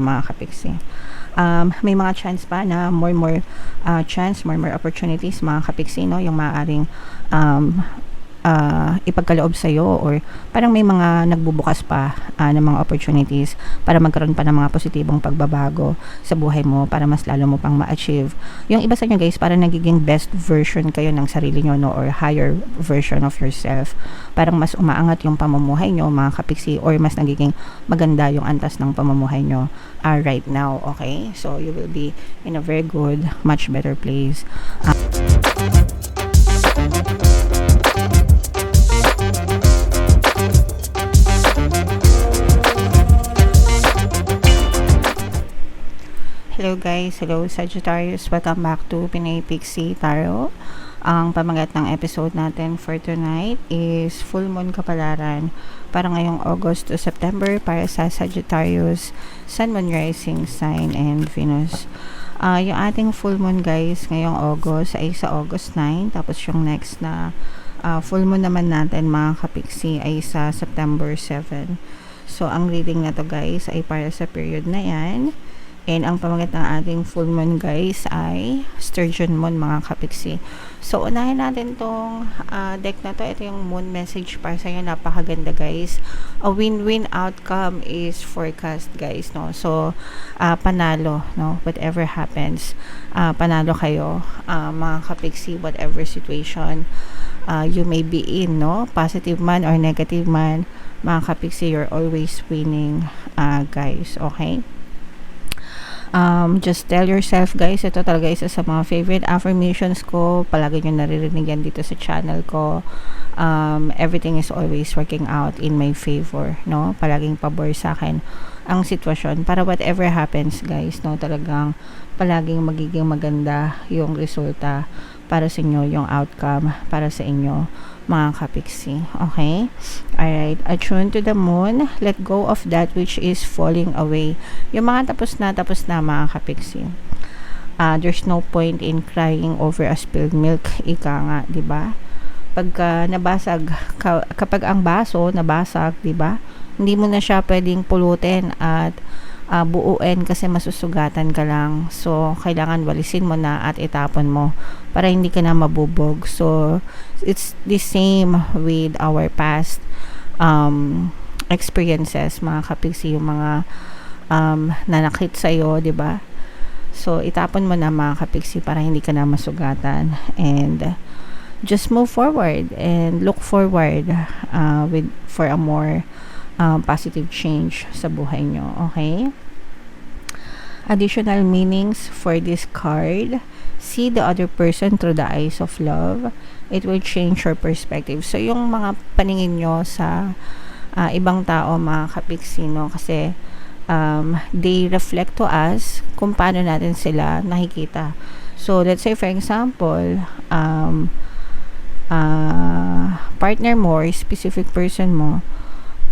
mga kapiksi. May mga chance pa na more more opportunities mga kapiksi, no, yung maaaring ipagkaloob sa'yo, or parang may mga nagbubukas pa ng mga opportunities para magkaroon pa ng mga positibong pagbabago sa buhay mo para mas lalo mo pang ma-achieve. Yung iba sa inyo guys, parang nagiging best version kayo ng sarili nyo, no, or higher version of yourself. Parang mas umaangat yung pamumuhay nyo mga kapiksi, or mas nagiging maganda yung antas ng pamumuhay nyo right now, okay? So you will be in a very good, much better place. Hello guys, hello Sagittarius, welcome back to Pinay Pixie Tarot. Ang pamagat ng episode natin for tonight is full moon kapalaran para ngayong August to September para sa Sagittarius, Sun, Moon, Rising sign and Venus. Yung ating full moon guys ngayong August ay sa August 9, tapos yung next na full moon naman natin mga kapiksi ay sa September 7. So ang reading na to guys ay para sa period na yan. And ang pamagat ng ating full moon guys ay Sturgeon Moon mga kapiksi. So unahin natin tong deck na to. Ito yung moon message para sa inyo. Napakaganda guys. A win-win outcome is forecast guys, no. So panalo, no, whatever happens, panalo kayo mga kapiksi, whatever situation you may be in, no, positive man or negative man mga kapiksi, you're always winning guys, okay? Just tell yourself guys, ito talaga isa sa mga favorite affirmations ko, palagi nyo naririnig yan dito sa channel ko. Everything is always working out in my favor, no, palaging pabor sa akin ang sitwasyon para whatever happens guys, no, talagang palaging magiging maganda yung resulta para sa inyo, yung outcome para sa inyo mga kapiksi, okay? Alright, attune to the moon, let go of that which is falling away. Yung mga tapos na mga kapiksi. There's no point in crying over a spilled milk, ika nga, di ba? Pagka nabasag, kapag ang baso nabasag, di ba? Hindi mo na siya pwedeng pulutin at buuin kasi masusugatan ka lang. So kailangan walisin mo na at itapon mo para hindi ka na mabubog. So it's the same with our past experiences mga kapiksi, yung mga nanakit sa'yo, di ba? So itapon mo na mga kapiksi para hindi ka na masugatan, and just move forward and look forward for a more positive change sa buhay nyo, okay? Additional meanings for this card: see the other person through the eyes of love. It will change your perspective. So yung mga paningin nyo sa ibang tao mga kapiksi, no, kasi they reflect to us kung paano natin sila nakikita. So let's say for example, partner mo or specific person mo,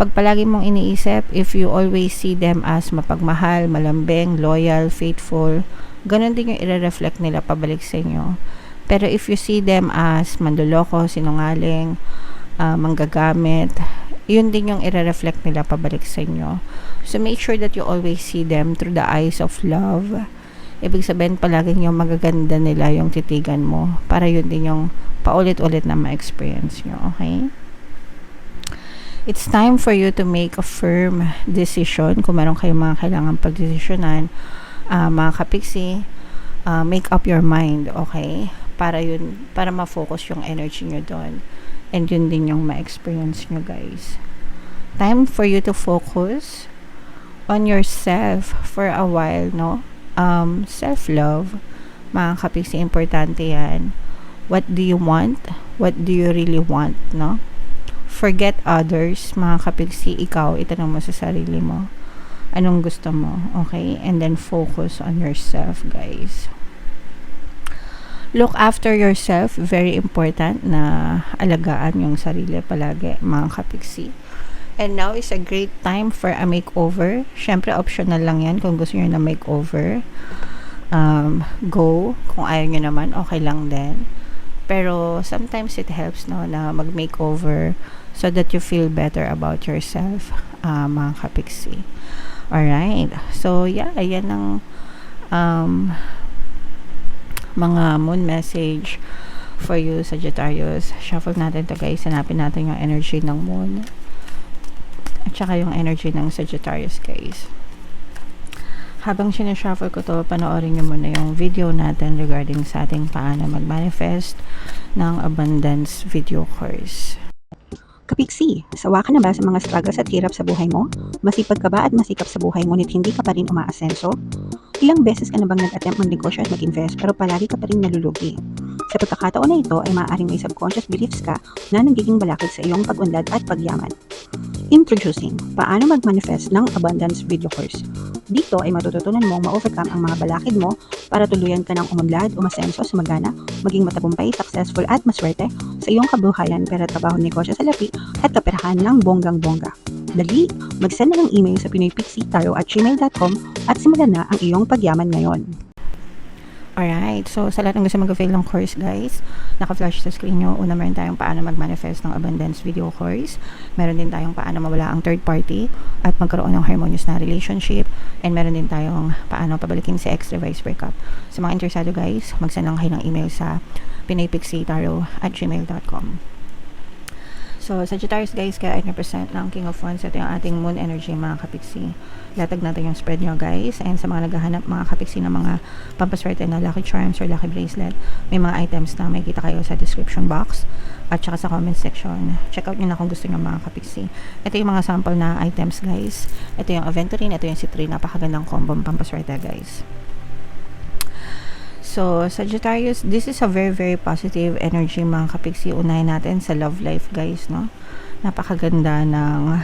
pag palagi mong iniisip, if you always see them as mapagmahal, malambing, loyal, faithful, ganun din yung i-reflect nila pabalik sa inyo. Pero if you see them as manduloko, sinungaling, manggagamit, yun din yung i-reflect nila pabalik sa inyo. So make sure that you always see them through the eyes of love. Ibig sabihin palaging yung magaganda nila yung titigan mo para yun din yung paulit-ulit na ma-experience nyo, okay? It's time for you to make a firm decision. Kung meron kayong mga kailangan pagdesisyonan, mga kapiksi, make up your mind, okay? Para ma-focus yung energy nyo doon. And yun din yung ma-experience nyo guys. Time for you to focus on yourself for a while, no? Self-love, mga kapiksi, importante yan. What do you want? What do you really want, no? Forget others, mga kapiksi, ikaw, itanong mo sa sarili mo anong gusto mo, okay? And then focus on yourself guys. Look after yourself, very important na alagaan yung sarili palagi mga kapiksi. And now is a great time for a makeover. Syempre optional lang yan kung gusto nyo na makeover. Go. Kung ayaw nyo naman, okay lang din. Pero sometimes it helps, no, na mag-makeover so that you feel better about yourself, mga kapiksi. Alright. So, yeah, ayan ang mga moon message for you, Sagittarius. Shuffle natin to guys. Hanapin natin yung energy ng moon. At saka yung energy ng Sagittarius, guys. Habang sinashuffle ko to, panoorin nyo muna yung video natin regarding sa ating paano mag-manifest ng abundance video course. Kapiksi, sawa ka na ba sa mga struggles at hirap sa buhay mo? Masipag ka ba at masikap sa buhay ngunit hindi ka pa rin umaasenso? Ilang beses ka na bang nag-attempt magnegosyo at mag-invest pero palagi ka pa rin nalulugi? Sa pagkakataon na ito ay maaaring may subconscious beliefs ka na nagiging balakid sa iyong pag-unlad at pagyaman. Introducing, paano mag-manifest ng abundance video course. Dito ay matututunan mong ma-overcome ang mga balakid mo para tuluyan ka ng umunlad, umasenso, sumagana, maging matagumpay, successful at maswerte sa iyong kabuhayan, pera, trabaho, negosyo sa lapi at kaperahan ng bonggang-bongga. Dali, mag-send na ng email sa pinoypixie@gmail.com at simulan na ang iyong pagyaman ngayon. Alright, so sa lahat ng gusto mag-avail ng course guys, naka-flash sa screen nyo. Una, meron tayong paano mag-manifest ng abundance video course. Meron din tayong paano mawala ang third party at magkaroon ng harmonious na relationship. And meron din tayong paano pabalikin si ex-revised breakup. Sa mga interesado guys, mag-send lang kayo ng email sa pinoypixie@gmail.com. So, Sagittarius guys, kaya ay represent ng King of Wands. Ito yung ating moon energy, mga kapiksi. Latag natin yung spread nyo guys. And sa mga naghahanap, mga kapiksi, ng mga pampaswerte na lucky charms or lucky bracelet, may mga items na may kita kayo sa description box at saka sa comment section. Check out nyo na kung gusto nyo, mga kapiksi. Ito yung mga sample na items guys. Ito yung aventurine, ito yung citrine. Napakagandang combo pampaswerte guys. So, Sagittarius, this is a very, very positive energy, mga kapiksi. Unahin natin sa love life, guys, no? Napakaganda ng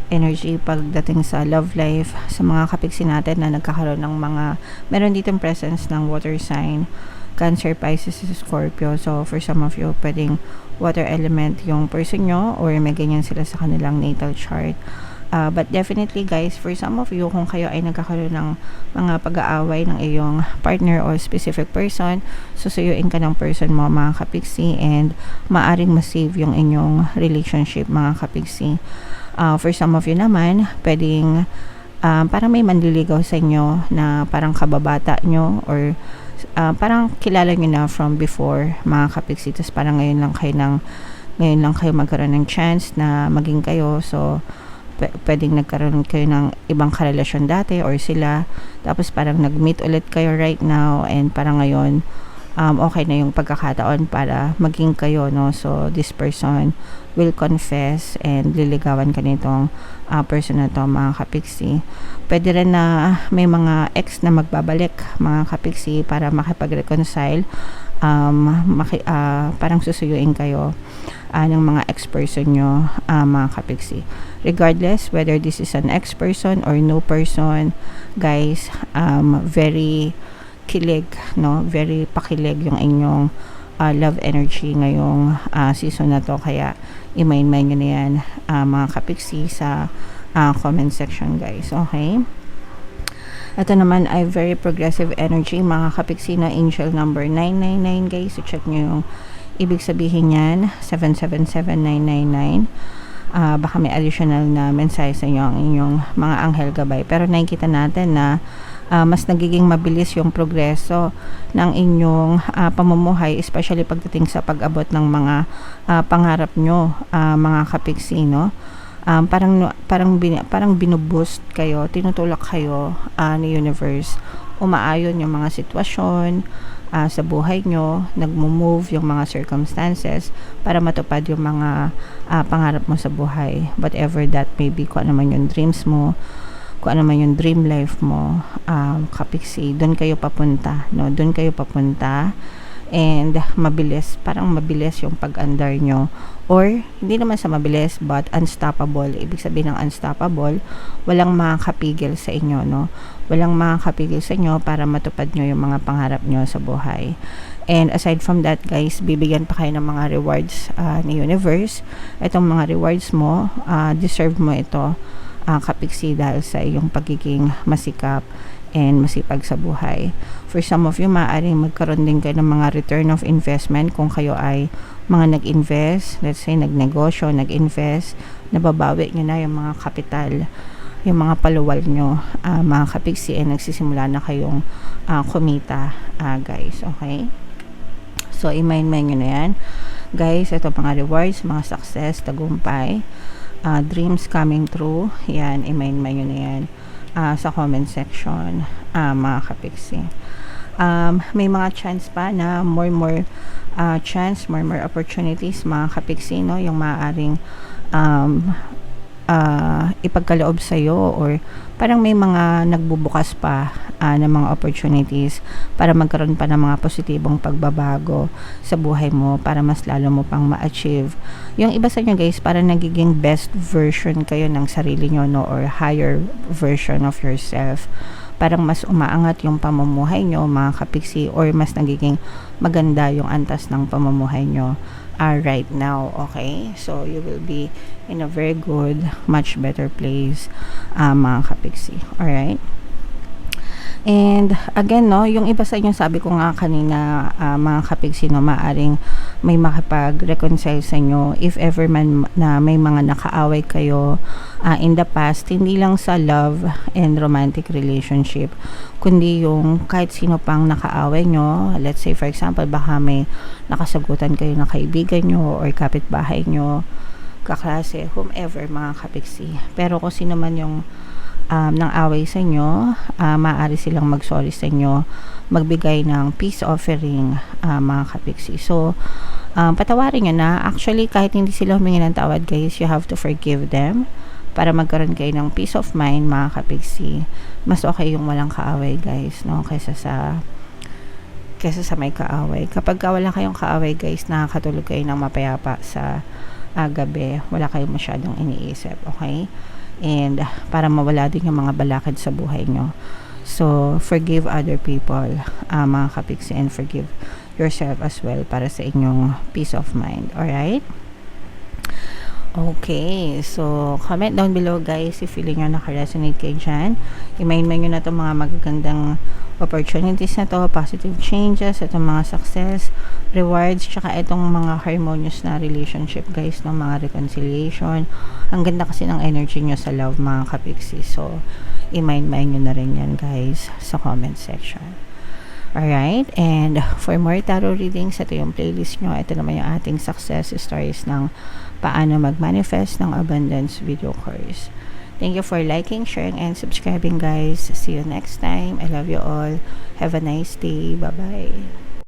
energy pagdating sa love life sa mga kapiksi natin na nagkakaroon ng mga, meron ditong presence ng water sign, Cancer, Pisces, Scorpio. So, for some of you, pwedeng water element yung person nyo or may ganyan sila sa kanilang natal chart. But definitely guys, for some of you, kung kayo ay nagkakaroon ng mga pag-aaway ng iyong partner or specific person, susuyuin ka ng person mo, mga kapiksi, and maaring masave yung inyong relationship, mga kapiksi. For some of you naman, pwedeng parang may manliligaw sa inyo na parang kababata nyo or parang kilala nyo na from before, mga kapiksi. Tapos parang ngayon lang kayo magkaroon ng chance na maging kayo. So pwedeng nagkaroon kayo ng ibang karelasyon dati or sila, tapos parang nag-meet ulit kayo right now and parang ngayon okay na yung pagkakataon para maging kayo, no? So this person will confess and liligawan ka nitong person na to, mga kapiksi. Pwede rin na may mga ex na magbabalik, mga kapiksi, para makipag-reconcile. Parang susuyuin kayo ng mga ex-person nyo, mga kapiksi. Regardless whether this is an ex-person or no person, guys, very kilig, no? Very pakilig yung inyong love energy ngayong season na to. Kaya i-mind nyo na yan, mga kapiksi, sa comment section, guys. Okay? Ito naman ay very progressive energy, mga kapiksi, na angel number 999, guys. So check nyo yung ibig sabihin yan, 777999. Baka may additional na mensahe sa inyo ang inyong mga anghel gabay. Pero nakikita natin na mas nagiging mabilis yung progreso ng inyong pamumuhay, especially pagdating sa pag-abot ng mga pangarap nyo, mga kapiksi, no? Parang binuboost kayo, tinutulak kayo ni universe. Umaayon yung mga sitwasyon sa buhay nyo, nagmo-move yung mga circumstances para matupad yung mga pangarap mo sa buhay, whatever that may be. Kung ano man yung dreams mo, kung ano man yung dream life mo, kapiksi, doon kayo papunta, no? Doon kayo papunta, and parang mabilis yung pag-andar nyo, or hindi naman sa mabilis but unstoppable. Ibig sabihin ng unstoppable, walang makakapigil sa inyo, no? Walang makakapigil sa inyo para matupad nyo yung mga pangarap nyo sa buhay. And aside from that, guys, bibigyan pa kayo ng mga rewards ni universe. Itong mga rewards mo, deserve mo ito, kapiksi, dahil sa iyong pagiging masikap and masipag sa buhay. For some of you, maaaring magkaroon din kayo ng mga return of investment kung kayo ay mga nag-invest, let's say nagnegosyo, nag-invest, nababawi nyo na yung mga kapital yung mga paluwal nyo, mga kapiksi, ay nagsisimula na kayong kumita, guys. Okay? So, i-mind nyo na yan. Guys, ito mga rewards, mga success, tagumpay, dreams coming true. Yan, i-mind nyo na yan sa comment section, mga kapiksi. May mga chance pa na more chance, more opportunities, mga kapiksi, no? Yung maaaring ipagkaloob sa'yo, or parang may mga nagbubukas pa ng mga opportunities para magkaroon pa ng mga positibong pagbabago sa buhay mo, para mas lalo mo pang ma-achieve. Yung iba sa inyo guys, parang nagiging best version kayo ng sarili nyo, no? Or higher version of yourself. Parang mas umaangat yung pamumuhay nyo, mga kapiksi, or mas nagiging maganda yung antas ng pamumuhay nyo right now. Okay, so you will be in a very good, much better place, mga kapiksi. Alright, and again, no, yung iba sa inyo, sabi ko nga kanina, mga kapiksi, no, maaring may makipag-reconcile sa inyo if ever man na may mga nakaaway kayo in the past, hindi lang sa love and romantic relationship, kundi yung kahit sino pang nakaaway nyo. Let's say for example, baka may nakasagutan kayo na kaibigan nyo or kapitbahay nyo, kaklase, whomever, mga kapiksi. Pero kung sino man yung nang away sa inyo, maaari silang mag-sorry sa inyo, magbigay ng peace offering, mga kapiksi. So, patawarin nyo na. Actually, kahit hindi sila humingi ng tawad guys, you have to forgive them para magkaroon kayo ng peace of mind, mga kapiksi. Mas okay yung walang kaaway guys, no, kaysa sa may kaaway. Kapag wala kayong kaaway guys, nakakatulog kayo ng mapayapa sa gabi, wala kayong masyadong iniisip. Okay, and para mawala din yung mga balakid sa buhay nyo. So, forgive other people, mga kapiksi, and forgive yourself as well para sa inyong peace of mind. Alright? Okay, so comment down below guys if feeling nyo naka-resonate kayo dyan. I-mind nyo na itong mga magagandang opportunities na to, positive changes, itong mga success, rewards, tsaka itong mga harmonious na relationship guys, no, mga reconciliation. Ang ganda kasi ng energy nyo sa love, mga kapiksi. So, i-mind nyo na rin yan guys sa comment section. Alright, and for more tarot readings, ito yung playlist nyo. Ito naman yung ating success stories ng paano mag-manifest ng abundance video course. Thank you for liking, sharing, and subscribing guys. See you next time. I love you all. Have a nice day. Bye-bye.